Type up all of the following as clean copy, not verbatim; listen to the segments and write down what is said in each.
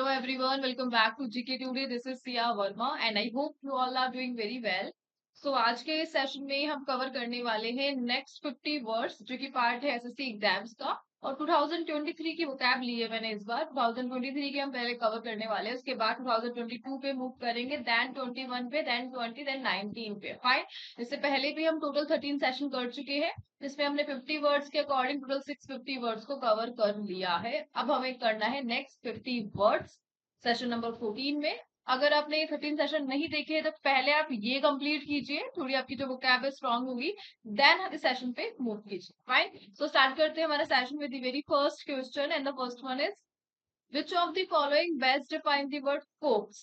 everyone, welcome back to GK Today. This is Sia Verma and I hope you all are doing very well. So आज के इस session में हम cover करने वाले हैं नेक्स्ट 50 वर्ड्स जो कि पार्ट है एसएससी एग्जाम्स का और 2023 की वोकैब ली है मैंने इस बार 2023 के हम पहले कवर करने वाले हैं उसके बाद 2022 पे मूव करेंगे देन 21 पे देन 20 देन 19 पे फाइन। इससे पहले भी हम टोटल 13 सेशन कर चुके हैं जिसमें हमने 50 वर्ड्स के अकॉर्डिंग टोटल 650 वर्ड्स को कवर कर लिया है। अब हमें करना है नेक्स्ट 50 वर्ड्स सेशन नंबर 14 में। अगर आपने ये 13 सेशन नहीं देखे तो पहले आप ये कंप्लीट कीजिए, थोड़ी आपकी जो वोकैब है स्ट्रांग होगी, देन इस सेशन पे मूव कीजिए। फाइन, सो स्टार्ट करते हैं हमारा session with the very first question and the first one is which of the following best define the word Cokes.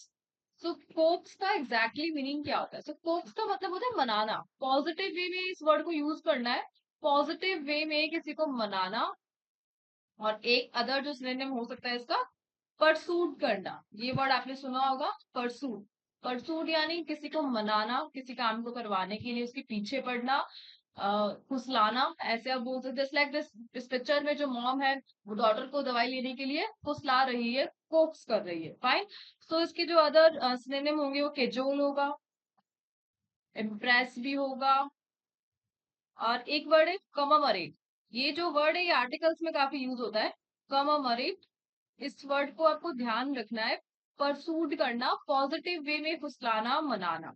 So Cokes का एग्जैक्टली मीनिंग क्या होता है? सो कोक्स का मतलब होता है मनाना। पॉजिटिव वे में इस वर्ड को यूज करना है, पॉजिटिव वे में किसी को मनाना। और एक अदर जो सिनोनिम हो सकता है इसका परसूट करना। ये वर्ड आपने सुना होगा, परसूट। परसूट यानी किसी को मनाना, किसी काम को करवाने के लिए उसके पीछे पड़ना, फुसलाना, ऐसे आप बोल सकते। जस्ट लाइक दिस, इस पिक्चर में जो मॉम है वो डॉटर को दवाई लेने के लिए फुसला रही है, कोक्स कर रही है। फाइन, सो इसके जो अदर सिनोनिम होंगे वो केजोल होगा, इम्प्रेस भी होगा, और एक वर्ड है कममरेट। ये जो वर्ड है ये आर्टिकल्स में काफी यूज होता है, कममरेट। इस वर्ड को आपको ध्यान रखना है, परसूट करना, पॉजिटिव वे में फुसलाना, मनाना।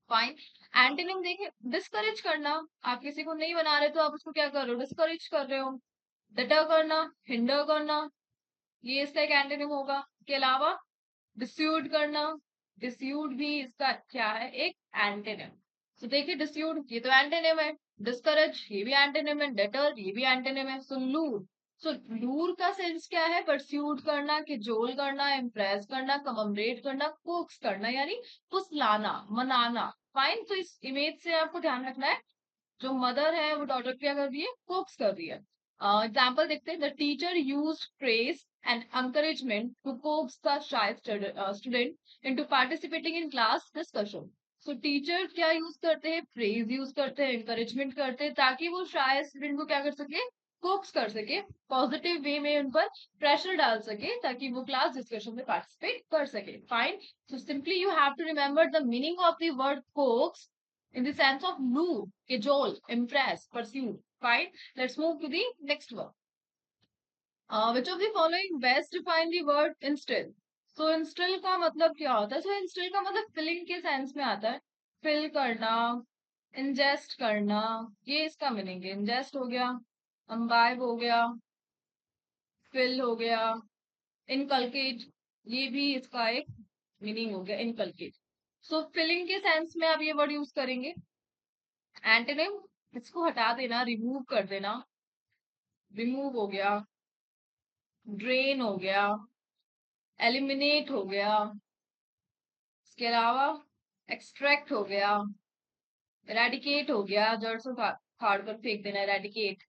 फाइन, एंटोनिम देखिए, डिस्करेज करना। आप किसी को नहीं बना रहे तो आप उसको क्या कर रहे हो? डिस्करेज कर रहे हो। डटर करना, हिंडर करना, ये इसका एक एंटोनिम होगा। इसके अलावा डिस्यूड करना, डिस्यूड भी इसका क्या है? एक एंटोनिम। तो देखिए, डिस्यूड ये तो एंटोनिम है, डिस्करेज ये भी एंटोनिम है, डेटर ये भी एंटोनिम है। सो लूर, सो लूर का सेंस क्या है? परस्यूट करना, किजोल करना, इम्प्रेस करना, कममरेट करना, कोक्स करना, यानी फुसलाना, मनाना। फाइन, तो इस इमेज से आपको ध्यान रखना है, जो मदर है वो डॉटर क्या कर रही है? कोक्स कर रही है। एग्जाम्पल देखते हैं, the teacher use praise and encouragement to coax the shy student into participating in class discussion. So teacher क्या यूज करते हैं? प्रेज यूज करते हैं, encouragement करते हैं, ताकि वो शायद स्टूडेंट को क्या कर सके? कोक्स कर सके, पॉजिटिव वे में उन पर प्रेशर डाल सके ताकि वो क्लास डिस्कशन में पार्टिसिपेट कर सके। Fine, so simply you have to remember the meaning of the word coax in the sense of lure, cajole, impress, pursue. Fine. Let's move to the next one. Which of the following best define the word instill? So instill का मतलब क्या होता है? So instill का मतलब filling के sense में आता है, fill करना, ingest करना, ये इसका मीनिंग है। ingest हो गया, imbibe हो गया, fill हो गया, inculcate, ये भी इसका एक मीनिंग हो गया, inculcate. So filling के सेंस में आप ये वर्ड यूज करेंगे। एंटोनिम, इसको हटा देना, रिमूव कर देना, रिमूव हो गया, ड्रेन हो गया, एलिमिनेट हो गया, इसके अलावा एक्सट्रैक्ट हो गया, इरेडिकेट हो गया, जड़ से फाड़ कर फेंक देना, इरेडिकेट।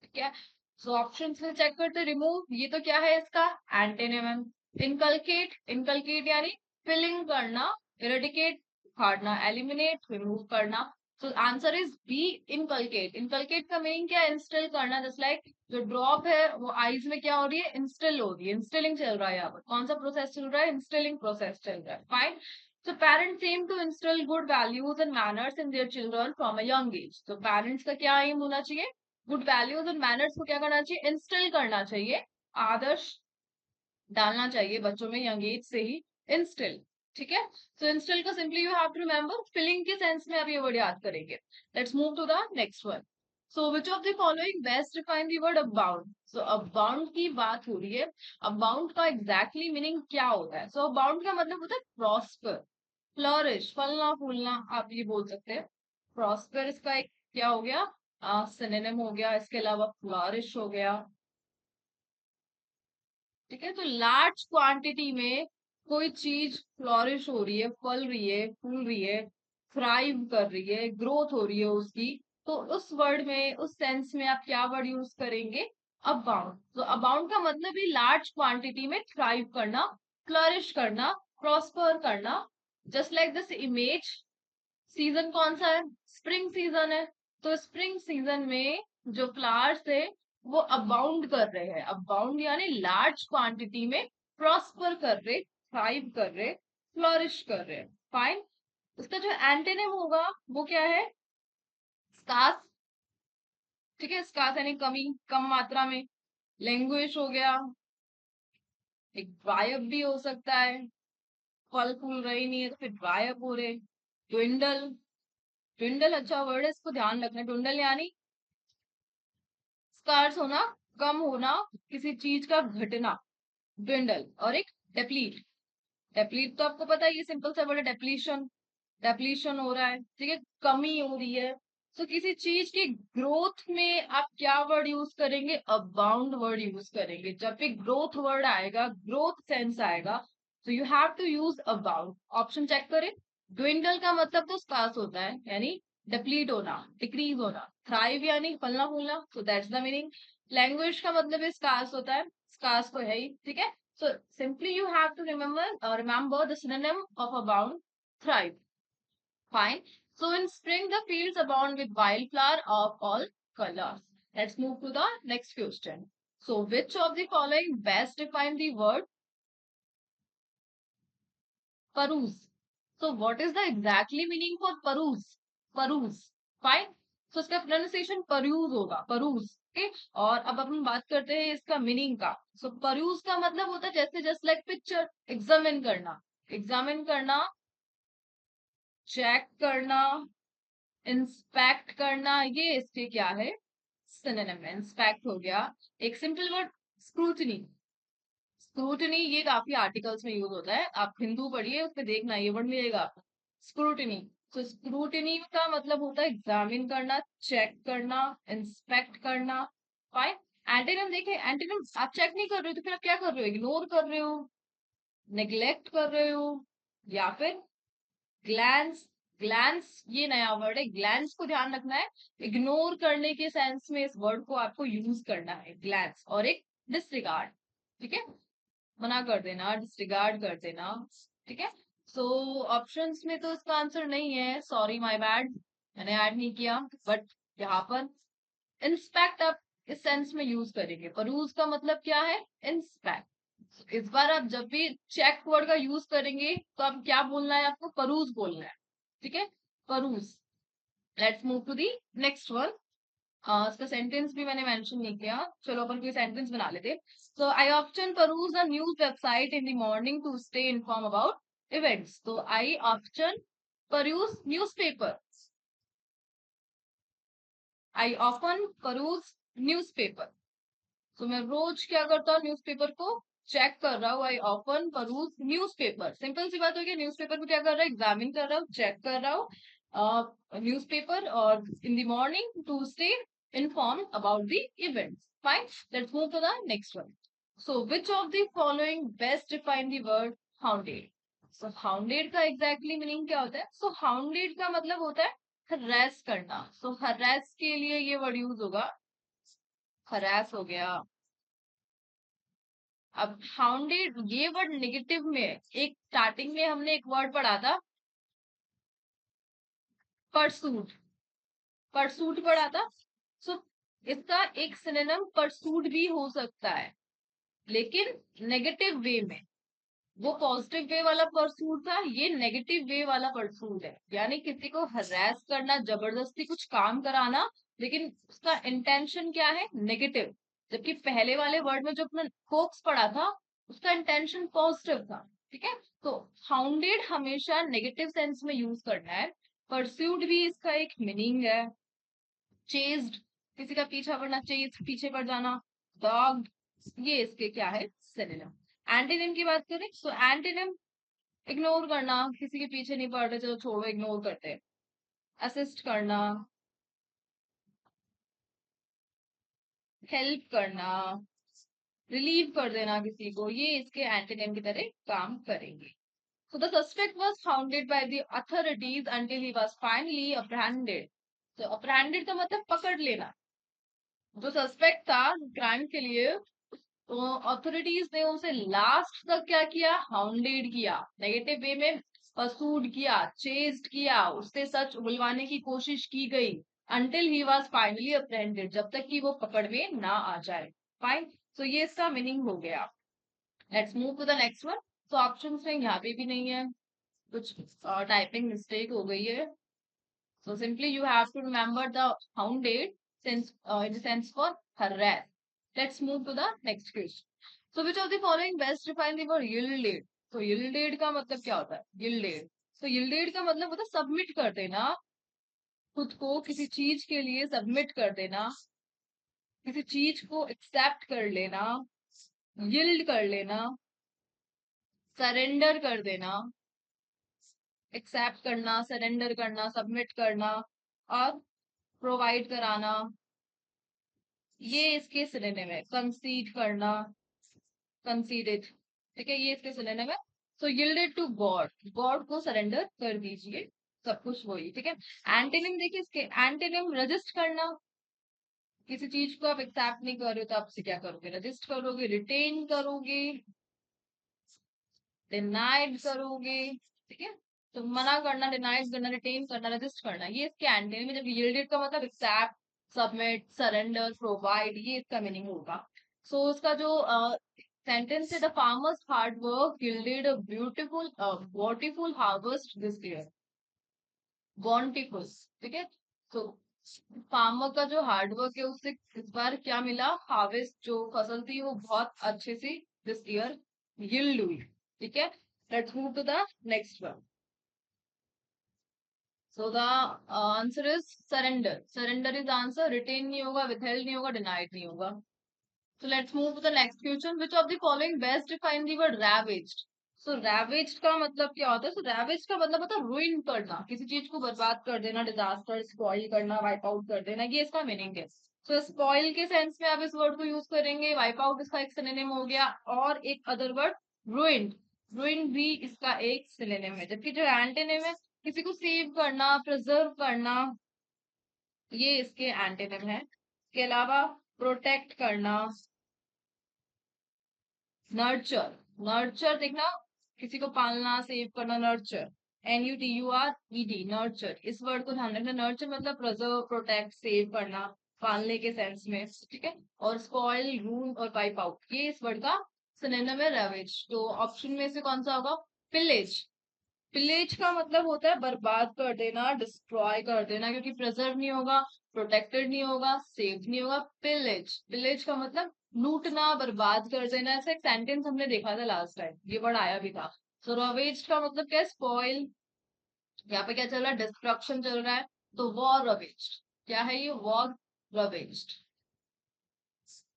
ठीक है, सो ऑप्शंस में चेक करते, रिमूव ये तो क्या है? इसका एंटोनिम है। इनकलकेट, इनकलकेट यानी फिलिंग करना, इरेडिकेट फाड़ना, एलिमिनेट रिमूव करना। So answer is B, inculcate. Inculcate का मीनिंग क्या है? इंस्टिल करना। जस्ट लाइक जो ड्रॉप है वो आईज में क्या हो रही है? इंस्टिल हो रही है, इंस्टिलिंग चल रहा है। यहाँ पर कौन सा प्रोसेस चल रहा है? इंस्टिलिंग प्रोसेस चल रहा है। Fine, so parents aim to instill good values and manners in their children from a young age. तो पेरेंट्स का क्या एम होना चाहिए? गुड वैल्यूज और मैनर्स को क्या करना चाहिए? इंस्टिल करना चाहिए, आदर्श डालना चाहिए बच्चों में यंग एज से ही। इंस्टिल, ठीक है। सो इंस्टिल का simply you have to remember, filling के सेंस में आप ये वर्ड याद करेंगे। Let's move to the next one. So which of the following best define the word abound? So abound की बात हो रही है, अबाउंड का एग्जैक्टली मीनिंग क्या होता है? सो अबाउंड का मतलब होता है प्रॉस्पर, फ्लरिश, फलना फूलना, आप ये बोल सकते हैं। प्रॉस्पर इसका एक क्या हो गया? सिनोनिम हो गया। इसके अलावा फ्लरिश हो गया। ठीक है, तो लार्ज क्वांटिटी में कोई चीज फ्लॉरिश हो रही है, फल रही है, फूल रही है, थ्राइव कर रही है, ग्रोथ हो रही है उसकी, तो उस वर्ड में, उस सेंस में आप क्या वर्ड यूज करेंगे? अबाउंड। तो अबाउंड का मतलब ही लार्ज क्वांटिटी में थ्राइव करना, फ्लरिश करना, प्रॉस्पर करना। Just like this image, season कौन सा है? स्प्रिंग सीजन है। तो स्प्रिंग सीजन में जो फ्लावर्स है वो अबाउंड कर रहे हैं। अबाउंड यानी लार्ज क्वांटिटी में प्रॉस्पर कर रहे, थ्राइव कर रहे, फ्लोरिश कर रहे। फाइन। उसका जो एंटेनिम होगा वो क्या है? स्कार्स। ठीक है, स्कार्स यानी कमी, कम मात्रा में। लैंग्वेज हो गया, एक ड्राइव भी हो सकता है, फल फूल रही नहीं है तो फिर ड्राइव हो रहे। ट्विंडल, ट्विंडल अच्छा वर्ड है, इसको ध्यान रखना। ट्विंडल यानी स्कार्स होना, कम होना, किसी चीज का घटना। ट्विंडल। और एक डेप्लीट। डेप्लीट तो आपको पता है, ये सिंपल सा वर्ड है, डेप्लीशन। डेप्लीशन हो रहा है, ठीक है, कमी हो रही है। तो किसी चीज की ग्रोथ में आप क्या वर्ड यूज करेंगे? अबाउंड वर्ड यूज करेंगे। जब भी ग्रोथ वर्ड आएगा, ग्रोथ सेंस आएगा, तो you have to use abound. Option check करें। ड्विंडल का मतलब तो स्कार्स होता है, यानी डिप्लीट होना, डिक्रीज होना। थ्राइव यानी फलना फूलना, so that's the meaning. Language का मतलब स्कार्स होता है, स्कार्स तो है ही, ठीक है। So simply you have to remember the synonym of abound, thrive. Fine. So in spring, the fields abound with wildflower of all colors. Let's move to the next question. So which of the following best define the word peruse? So what is the exactly meaning for peruse? Peruse. Fine. So इसका pronunciation peruse होगा, peruse. Okay. और अब अपन बात करते हैं इसका meaning का। सो peruse का मतलब होता है जैसे जस्ट लाइक पिक्चर, एग्जामिन करना, एग्जामिन करना, चेक करना, इंस्पेक्ट करना, ये इसके क्या है? सिनोनिम है। इंस्पेक्ट हो गया। एक सिंपल वर्ड स्क्रूटनी। स्क्रूटनी ये काफी आर्टिकल्स में यूज होता है, आप हिंदू पढ़िए उसमें देखना ये वर्ड मिलेगा आपको, स्क्रूटनी। तो स्क्रूटनी का मतलब होता है एग्जामिन करना, चेक करना, इंस्पेक्ट करना। फाइन। एंटीनम देखे, एंटीनम आप चेक नहीं कर रहे हो तो फिर आप क्या कर रहे हो? इग्नोर कर रहे हो, नेग्लेक्ट कर रहे हो, या फिर ग्लैंस। ग्लैंस ये नया वर्ड है, ग्लैंस को ध्यान रखना है। इग्नोर करने के सेंस में इस वर्ड को आपको यूज करना है, ग्लैंस। और एक डिसरिगार्ड, ठीक है, मना कर देना, डिसरिगार्ड कर देना, ठीक है। सो ऑप्शंस में तो इसका आंसर नहीं है, सॉरी माय बैड, मैंने ऐड नहीं किया। बट यहाँ पर इंस्पेक्ट आप इस सेंस में यूज करेंगे। परूज का मतलब क्या है? इंस्पेक्ट। इस बार आप जब भी चेक वर्ड का यूज करेंगे तो आप क्या बोलना है? आपको परूज बोलना है, ठीक है, peruse. Let's move to the next one. इसका सेंटेंस भी मैंने मेंशन नहीं किया, चलो अपन कोई सेंटेंस बना लेते। So I often peruse a news website in the morning to stay inform about events. तो I often peruse newspaper. I often peruse newspaper. तो मैं रोज क्या करता हूँ? न्यूज़पेपर को चेक कर रहा हूँ। I often peruse newspaper. Simple सी बात हो गई, न्यूज़पेपर को क्या कर रहा है? एग्जामिन कर रहा हूँ, चेक कर रहा हूँ न्यूज़पेपर, और in the morning to stay inform about the events. Fine. Let's move to the next one. So which of the following best define the word hounded? So hounded का exactly meaning क्या होता है? सो hounded का मतलब होता है हरेस करना। सो हरेस के लिए ये वर्ड यूज होगा, हरास हो गया। अब हाउंडेड ये वर्ड नेगेटिव में है। एक स्टार्टिंग में हमने एक वर्ड पढ़ा था, परसूट। परसूट पढ़ा था। सो इसका एक सिनोनिम परसूट भी हो सकता है, लेकिन नेगेटिव वे में। वो पॉजिटिव वे वाला परसूट था, ये नेगेटिव वे वाला परसूट है, यानी किसी को हरास करना, जबरदस्ती कुछ काम कराना, लेकिन उसका इंटेंशन क्या है? नेगेटिव। जबकि पहले वाले वर्ड में जो अपने फोक्स पढ़ा था, उसका इंटेंशन पॉजिटिव था, ठीक है। तो हाउंडेड हमेशा नेगेटिव सेंस में यूज करना है। परस्यूट भी इसका एक मीनिंग है। चेज्ड, किसी का पीछा पड़ना, चेज पीछे पड़ जाना, डॉग, ये इसके क्या है? सिनोनिम। एंटीनिम की बात करें तो एंटीनिम इग्नोर करना, किसी के पीछे नहीं पड़ रहे, चलो छोड़ो, इग्नोर करते हैं। असिस्ट करना, हेल्प करना, रिलीव कर देना किसी को, ये इसके एंटीनिम की तरह काम करेंगे। So the suspect was founded by the authorities until he was finally apprehended. So apprehended का मतलब पकड़ लेना। जो सस्पेक्ट था क्राइम के लिए, तो अथॉरिटीज ने उसे लास्ट तक क्या किया? हाउंडेड किया, नेगेटिव वे में परसूड किया, चेस्ड किया, उससे सच उगलवाने की कोशिश की गई, अंटिल ही वाज फाइनली अप्रेंडेड, जब तक कि वो पकड़ में ना आ जाए। फाइन। सो ये इसका मीनिंग हो गया। Let's move to the next one. तो ऑप्शंस में यहाँ पे भी नहीं है, कुछ टाइपिंग मिस्टेक हो गई है। So simply you have to remember the founded sense in the sense for harass. Let's move to the next question. So which of the following best define the word yielded? तो yielded का मतलब क्या होता है? Yielded. तो yielded का मतलब होता है सबमिट कर देना, खुद को किसी चीज के लिए सबमिट कर देना, किसी चीज को एक्सेप्ट कर लेना, यील्ड कर लेना, सरेंडर कर देना, एक्सेप्ट करना, सरेंडर करना, सबमिट करना और प्रोवाइड कराना, ये इसके सिनोनिम है। कंसीड करना, कंसीडेड, ठीक है, ये इसके सिनोनिम है। सो यील्डेड टू गॉड, गॉड को सरेंडर कर दीजिए, सब कुछ वही, ठीक है। एंटोनिम देखिए इसके, एंटोनिम रजिस्ट करना, किसी चीज को आप एक्सेप्ट नहीं कर रहे हो तो आप इसे क्या करोगे? रजिस्ट करोगे, रिटेन करोगे, डिनाइड करोगे, ठीक है। तो मना करना, डिनाइड करना, रिटेन करना, रजिस्ट करना, ये इसके एंटोनिम है। जब यील्डेड का मतलब एक्सेप्ट, सबमिट, सरेंडर, प्रोवाइड, ये इसका मीनिंग होगा। सो इसका जो सेंटेंस है, the farmers hard work yielded a beautiful bountiful harvest this year, bountiful, ठीक है। तो फार्मर का जो हार्डवर्क है उससे इस बार क्या मिला? हार्वेस्ट, जो फसल थी वो बहुत अच्छे से दिस ईयर यील्ड हुई, ठीक है। Let's move to the next one. So the answer is surrender, surrender is answer, retain नहीं होगा, विथहेल्ड नहीं होगा, डिनाइड नहीं होगा। So let's move to the next question. Which of the following best define the word ravaged? So ravaged का मतलब क्या होता है? So ravaged का मतलब होता है ruin करना, किसी चीज को बर्बाद कर देना, डिजास्टर, स्पॉइल करना, वाइप आउट कर देना, ये इसका मीनिंग है। So स्पॉइल के सेंस में आप इस वर्ड को यूज करेंगे, वाइप आउट इसका एक सिनोनिम हो गया, और एक अदर वर्ड ruined, ruined भी इसका एक सिनोनिम है। जबकि जो एंटोनिम है, किसी को सेव करना, प्रिजर्व करना, ये इसके एंटोनिम है। इसके अलावा प्रोटेक्ट करना, नर्चर, नर्चर देखना, किसी को पालना, सेव करना, नर्चर, NUTURED, नर्चर, इस वर्ड को ध्यान रखना। नर्चर मतलब प्रिजर्व, प्रोटेक्ट, सेव करना, पालने के सेंस में, ठीक है। और स्पॉइल, रून और वाइप आउट, ये इस वर्ड का सिनोनिम है रेवेज। तो ऑप्शन में से कौन सा होगा? पिलेज। पिलेज का मतलब होता है बर्बाद कर देना, डिस्ट्रॉय कर देना, क्योंकि प्रिजर्व नहीं होगा, प्रोटेक्टेड नहीं होगा, सेव नहीं होगा। पिलेज, पिलेज का मतलब लूटना, बर्बाद कर देना। ऐसा एक सेंटेंस हमने देखा था लास्ट टाइम, ये वर्ड आया भी था। सो रवेज का मतलब क्या है? स्पॉइल। यहाँ पे क्या चल रहा है? डिस्ट्रक्शन चल रहा है, तो वॉर रवेज्ड। क्या है ये? War ravaged.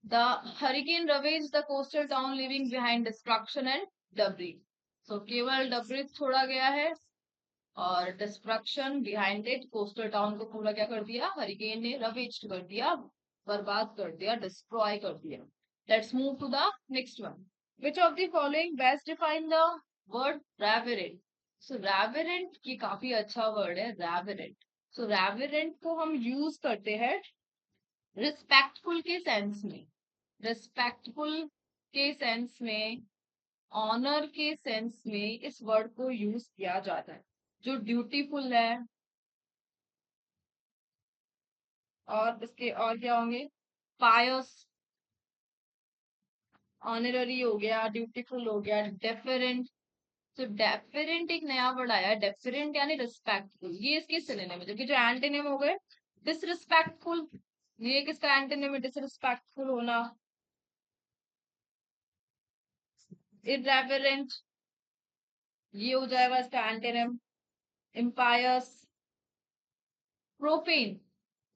The hurricane ravage the coastal town, living behind destruction and debris. So केवल डब्री छोड़ा गया है और destruction behind it, coastal town को पूरा क्या कर दिया? हरिकेन ने रवेज्ड कर दिया, बर्बाद कर दिया, डिस्ट्रॉय कर दिया। Let's move to the next one. Which of the following best define the word reverent? So reverent की काफी अच्छा वर्ड है, रेवरेंट। सो रेवरेंट को हम यूज करते हैं रिस्पेक्टफुल के सेंस में, रिस्पेक्टफुल के सेंस में, ऑनर के सेंस में इस वर्ड को यूज किया जाता है। जो ड्यूटीफुल है, और इसके और क्या होंगे? पायस, ऑनररी हो गया, ड्यूटीफुल हो गया, डेफरेंट। तो डेफरेंट एक नया वर्ड आया है, डेफरेंट यानी रिस्पेक्टफुल, ये इसके सिनोनिम है। जबकि जो एंटोनिम हो गए डिसरिस्पेक्टफुल, ये किसका एंटोनिम है? डिसरिस्पेक्टफुल होना। इररेवरेंट, ये हो जाएगा इसका एंटोनिम। इम्पायस, प्रोफेन,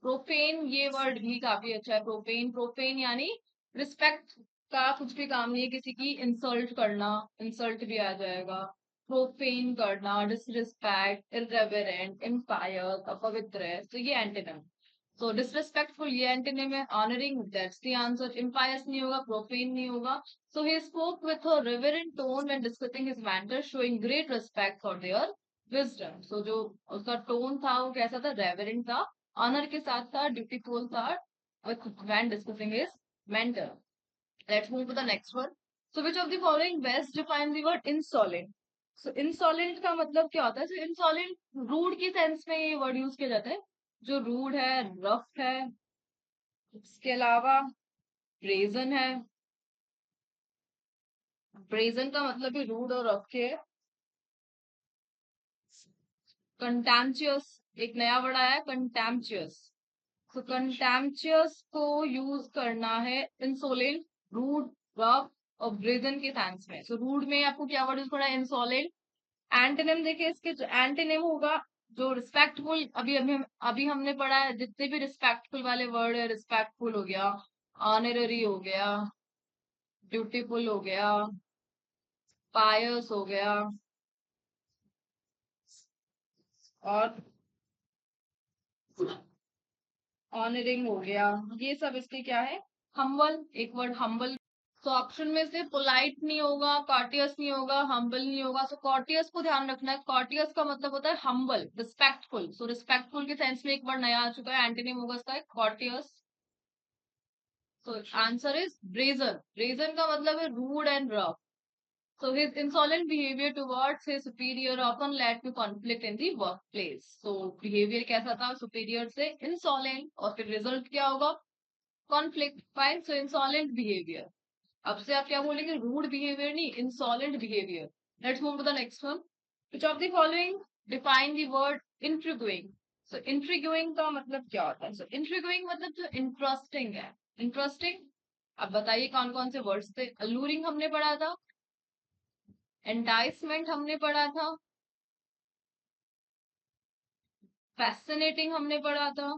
प्रोफेन ये वर्ड भी काफी अच्छा है। प्रोफेन, प्रोफेन यानी रिस्पेक्ट का कुछ भी काम नहीं है, किसी की इंसल्ट करना, इंसल्ट भी आ जाएगा। प्रोफेन करना, डिसरिस्पेक्ट, इररेवरेंट, इम्पायर, अपवित्र है, तो ये एंटोनिम। सो डिसरिस्पेक्टफुल ये एंटोनिम है, honouring that's the answer, impious नहीं होगा, प्रोफेन नहीं होगा। So he spoke with a reverent tone when discussing his matter, showing great respect for their wisdom. So जो उसका टोन था वो कैसा था? रेवरेंट था, ऑनर के साथ था, ड्यूटीफुल था with when discussing his mentor. Let's move to the next one. So which of the following best define the word insolent? So insolent का मतलब क्या होता है? So insolent रूड के सेंस में ये वर्ड यूज किया जाता है, जो रूड है, रफ है, इसके अलावा ब्रेजन है, ब्रेजन का मतलब भी रूड और रफ के है। कंटेम्पचुअस, एक नया वर्ड आया है कंटेम्पचुअस। तो कंटेम्पचुअस को यूज करना है इंसोलेंट, रूड, रफ और ब्रेजन के सेंस में। सो रूड में आपको क्या वर्ड यूज करना है? इंसोलेंट। एंटोनिम देखिए, इसके जो एंटोनिम होगा, जो रिस्पेक्टफुल, अभी हमने पढ़ा है जितने भी रिस्पेक्टफुल वाले वर्ड है, रिस्पेक्टफुल हो गया, ऑनररी हो गया, ब्यूटीफुल हो गया, पायस हो गया, और ऑनरिंग हो गया, ये सब इसके क्या है? हम्बल, एक वर्ड हम्बल। तो ऑप्शन में से पोलाइट नहीं होगा, कॉर्टियस नहीं होगा, हम्बल नहीं होगा। सो कॉर्टियस को ध्यान रखना है, कॉर्टियस का मतलब होता है हम्बल, रिस्पेक्टफुल। सो रिस्पेक्टफुल के सेंस में एक वर्ड नया आ चुका है, एंटोनिम होगा इसका courteous. So answer is brazen. Brazen का मतलब है rude and rough. So his insolent behavior towards his superior often led to conflict in the workplace. So behavior कैसा था superior से? Insolent, और फिर result क्या होगा? Conflict. Fine. So insolent behavior. अब से आप क्या बोलेंगे? Rude behavior नहीं, insolent behavior. Let's move to the next one. Which of the following define the word intriguing? So intriguing का मतलब क्या होता है? So intriguing मतलब जो interesting है. Interesting. अब बताइए कौन कौन से वर्ड्स थे? Alluring हमने पढ़ा था, एंटाइसमेंट हमने पढ़ा था, फैसिनेटिंग हमने पढ़ा था,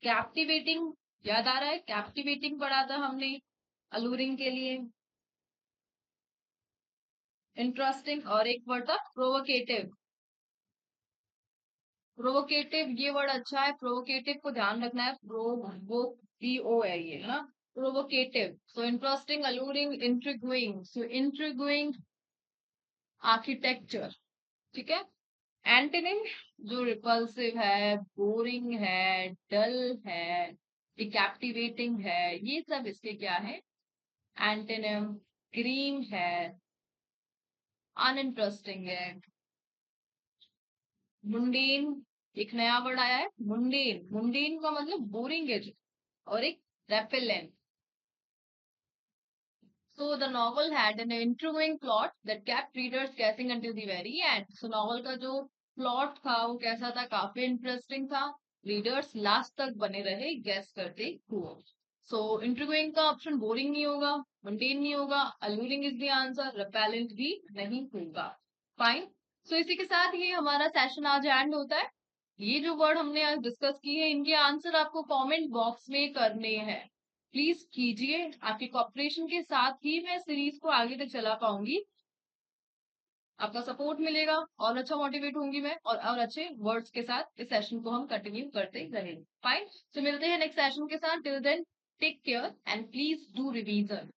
कैप्टिवेटिंग याद आ रहा है? कैप्टिवेटिंग पढ़ा था हमने अलूरिंग के लिए, इंटरेस्टिंग, और एक वर्ड था प्रोवोकेटिव। प्रोवोकेटिव ये वर्ड अच्छा है, प्रोवोकेटिव को ध्यान रखना है, प्रोवो पीओ है ये, है ना? Provocative. So interesting, alluring, intriguing. So intriguing architecture, ठीक है। एंटोनिम जो रिपल्सिव है, बोरिंग है, डल है, कैप्टिवेटिंग है, ये सब इसके क्या है? एंटोनिम। ग्रीन है, अनइंटरेस्टिंग है, मुंडेन, एक नया वर्ड आया है मुंडेन। मुंडेन का मतलब बोरिंग है जो, और एक repellent. So the novel had an intriguing plot that kept readers guessing until the very end. So novel का जो प्लॉट था वो कैसा था? काफी इंटरेस्टिंग था, रीडर्स लास्ट तक बने रहे गैस करते हुए। सो इंट्रिगुइंग का ऑप्शन बोरिंग नहीं होगा, मंडेन नहीं होगा, अलूरिंग इज द आंसर, रिपेलेंट भी नहीं होगा। फाइन। सो इसी के साथ ये हमारा सेशन आज एंड होता है। ये जो वर्ड हमने आज डिस्कस किए हैं, इनके आंसर आपको कमेंट बॉक्स में करने हैं। प्लीज कीजिए, आपके कॉपरेशन के साथ ही मैं सीरीज को आगे तक चला पाऊंगी। आपका सपोर्ट मिलेगा और अच्छा मोटिवेट होंगी मैं, और अच्छे वर्ड्स के साथ इस सेशन को हम कंटिन्यू करते रहेंगे। फाइन। तो मिलते हैं नेक्स्ट सेशन के साथ। Till then take care and please do revision.